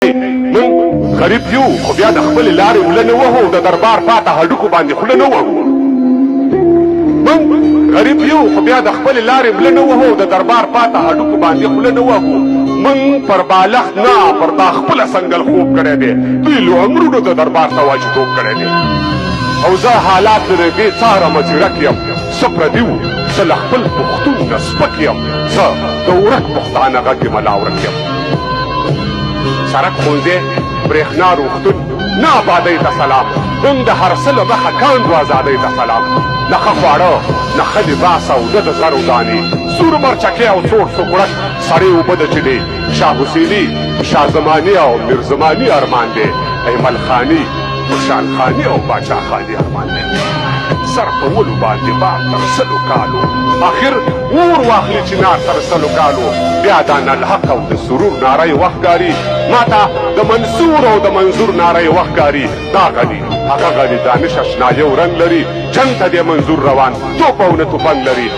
من غریب یو خو بیا د خپل لارې مله نه وهو د دربار پاته هډوکو باندې خوله نه وهو من غریب یو خو بیا د خپل لارې مله نه وهو د دربار پاته هډوکو باندې خوله نه وهو من پر بالښت نه پر تا خپله سنګل خوب کړی دی دوی لو امرونو د دربار ته واجبوب کړی دی او زه حالات د دې څاره مځیړک یم څه پردي وو زه له خپل پښتون نه سپک یم زه د ورک پښتانه غږ یم ملاورک یم سړک ښوونځی برېښنا روغتون نه آبادۍ ته سلام نن د هر څه له مخه کاندو ازادۍ ته سلام نه ښه خواړه نه ښه لباس او نه د زرو دانې سور مرچکې او سوړ سوکړک سړې اوبه د چینې شاه حسیني شاه زماني او میر زماني ارمان دی ایمل خاني خوشحال خاني او باچا خاني ارمان دی سر په ولو باندې بار تر سلو کالو آخر اور واخلي چنار تر سلو کالو بیا دا نلحق او د سرور ناره یې وخت ښکاري ماته د منصور او د منظور ناره یې وخت ښکاري دا غني هغه غني دانش اشنایه او رنګ لري جنګ ته دې منظور روان توپ او نه توپنګ لري